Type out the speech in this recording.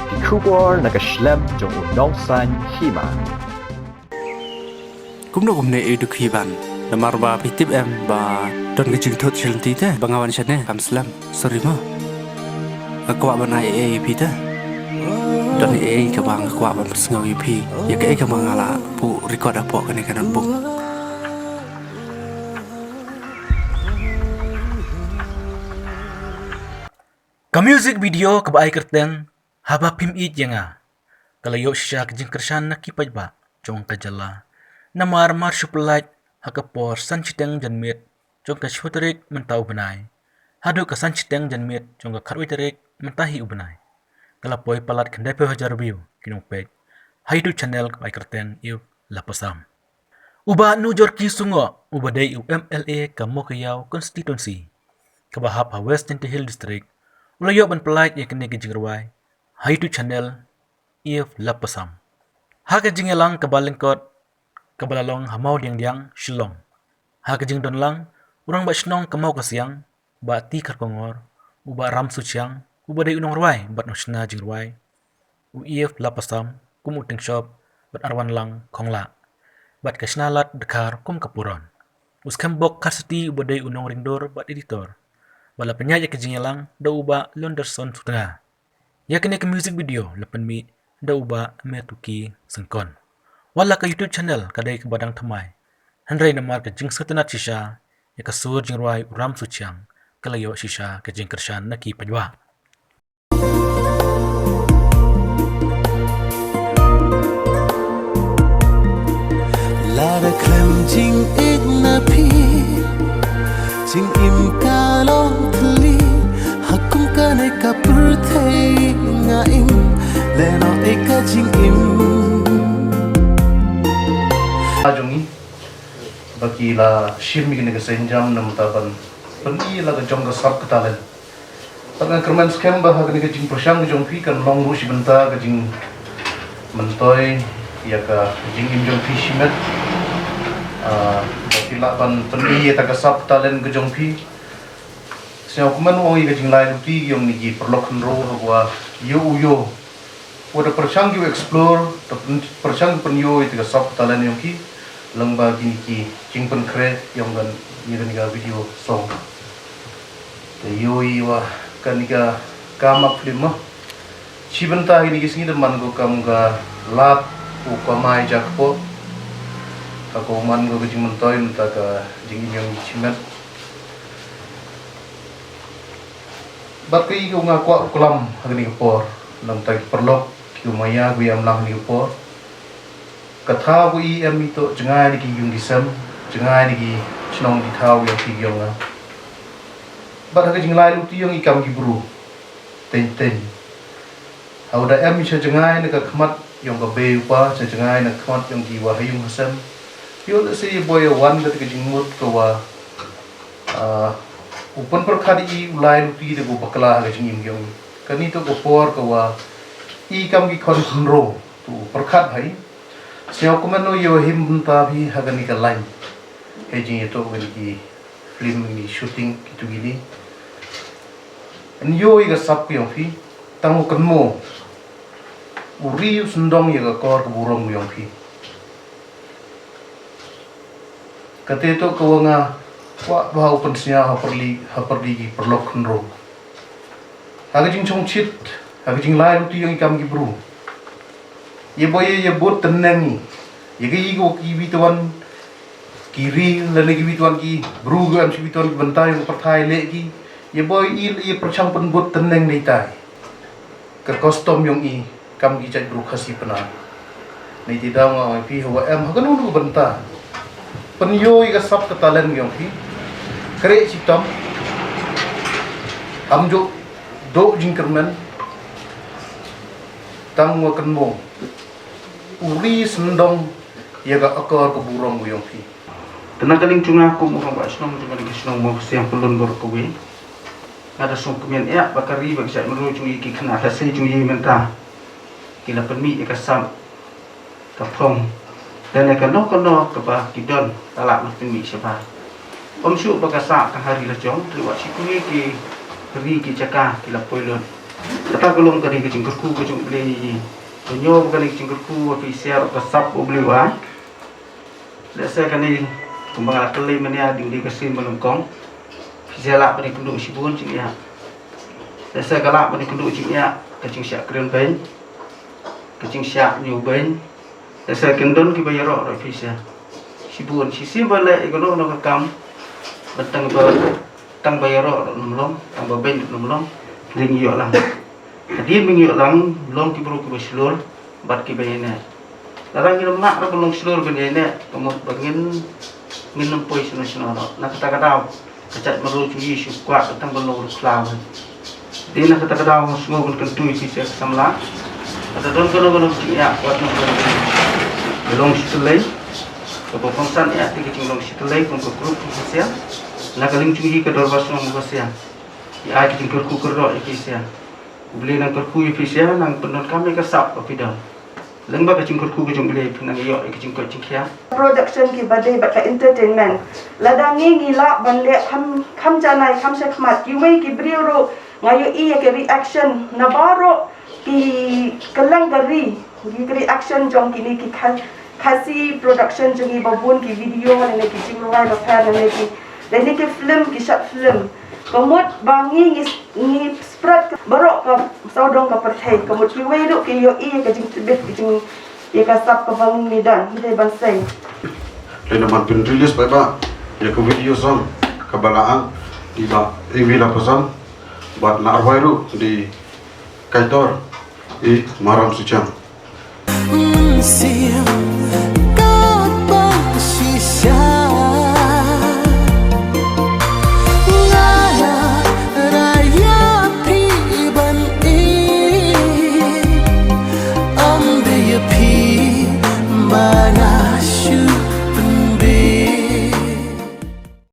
ki khubor na ka shlem jong nong san hima cũng đâu cũng này được khi bạn là mà bà phải tiếp em và đón cái chứng thuật chân tí thế bằng awan chân này cảm slam sorry mo qua bạn này pi thế đón các bạn qua bạn ngầu pi ya cái các bạn là phụ record apa cái này cái notebook Ka music video ka baay kerteng haba pim it yanga kalayo siya kajing kersan na kipaj ba chong kajala na mar supulaj hakapor san chiteng janmit chong ka shutarik mentau benai hadu ka san chiteng janmit chong ka kharwitarik mentahi ubenai kalapoy palat kandai pe hajar view kinong page haidu channel ka baay kerteng yu lapasam uba nu jorki sungo uba day MLA ka Mokayaw constituency kabahap ha West Hill district Ulayo ban pelaj ya kene ke jingrawai haitu channel if lapasam ha ke jingelang kabalengkot kabalalong hamau diang shilong ha ke jing don lang urang ba shnong kamau kasiang ba ti kharkongor uba ram suchiang uba dei unong rwai bat noshna jingrawai u if lapasam kum uteng shop bat arwan lang khongla bat kasnalat dekar kum kapuron uskam bok karsati uba dei unong ringdor bat editor bala penyanyi ke jingelang da uba Londerson Sutra. Ya kene ke music video lepen mi da uba metuki sengkon. Wala ka YouTube channel kadai ke badang thamai. Handrai namar ke jing satanat shisha ya ka sur jingrai ram suchiang kalayo shisha ke jing kershan naki pajwa. La da klem jing igna pi jing im kalong thli hakum kane ka purthei nga im leno eka jing im ajongi baki la shirmi gine ka senjam nam taban pani la ka jong ka sap ka talen pangan kerman scam ba ha gine ka jing prosyang jong pi kan long ru si benta ka jing mentoy ya ka jing im jong pi shimet baki la ban pani ta ka sap talen ka jong pi siapa kuman oi ka jing lai luti yong ni ji perlok ro wa yo Wada persyang ki explore persyang pen yo itu ka sap talan yong ki lengba gini ki jing pen kre yong gan ni ga video song te yo i wa kan ga kamak film ma chibenta ini ki singi man go kam ga lap u kamai jakpo ka ko man go jing mentoy ta ka jing yong chimet bakai ko nga kwa kulam hagni por nam tai perlok Kumaya gue am lang liupo katha gue am ito jangai ni ki yung gisam jangai ni ki chnong di thau yang ki yung na bar ha jing lai lu ti yung ikam ki bru ten au da am cha jangai ni ka khmat yung ka be pa cha jangai na khmat yung ki wa hayung hasam yo da se boy wan da ki jing mut ko wa upon perkhadi ulai lu ti de go bakla ha jing yung kani to ko por ko wa ikam ki kon ro tu perkhat hai seo kumano yo him ta bi hagani ka line he jing to gani ki film ni shooting kitu gini an yo i ga sap ki fi tang kan mo uri sundong ye ga kor ka burong yong fi kate to ko nga wa ba open sia ha perli ki perlok kan ro haga jing chong chit haga jing lai lu ti yang ikam ki bru ye boy ye bot tenang ye gi go ki bituan kiri lele ki bituan ki bru go am si bituan bentai yang perthai le ki ye boy il ye perchang pen bot tenang nei tai ka custom yang i kam ki chat bru khasi pena nei ti dang wa pi ho am ha nu benta pen yo i ka sap ka talen yang pi kre chitam am jo do jing kermen tang wa kan mo uri sendong ya ga akar ke burung yong fi tenang kaling cunga ko mo ba snong cunga di snong mo siang pelun gor ko wi ada song kemen ya bakari bag sa meru cungi ki khana ta sei cungi menta kila penmi ka sam ka phong dan ka no ka ba ki don tala ma penmi siapa om syu ba ka sa ka hari la jong tri wa si ki ri ki chaka kila poilon kata golong kali ke jingkurku ke jung beli nyo kali ke jingkurku official kesap beli wa saya kali kembang kali menia di kesin melengkong official lah pada penduduk sibun cing ya saya galak pada penduduk cing ya kecing syak keren ben kecing syak new ben saya kendon ki bayar official sibun sisi balik ikono no kam betang tang bayar nomlom tang ben nomlom ring yo lang jadi minggu lang long ki bro ki baslur bat ki bayane larang ki nak ra long slur bayane kamot bangin minum poi nasional nak kata kata kacat meru cuyi syukwat tang belong klaw di nak kata kata semua kan tu isi samla ada don kono ya kuat nak belong sitlei ko konsan ya ti ki long sitlei ko grup sosial nak kaling cuyi ke dorbas no sosial ya ki ku kerro efisien beli nang kerku efisien nang penon kami kesap pidal lengba ke cingkurku ke jong beli nang yo ke cingkur cingkia production ki bade baka entertainment ladangi ngila banle kham janai kham se khmat ki wei ki brioro ngayo i ke reaction nabaro ki kelang gari ki reaction jong kini ki khasi production jongi babun ki video ne ki cingrai ba fa ne ki film ki short film Kamut bangi ni spread barok ka saudong ka perthai kamut ki wei do ki yo i ka jing tibet ki jing ye ka sap ka bangi midan hidai bansai le naman pin release ba ya ko video song kabalaan di ba vila pasang bat na arwairu di kaitor maram sucam See you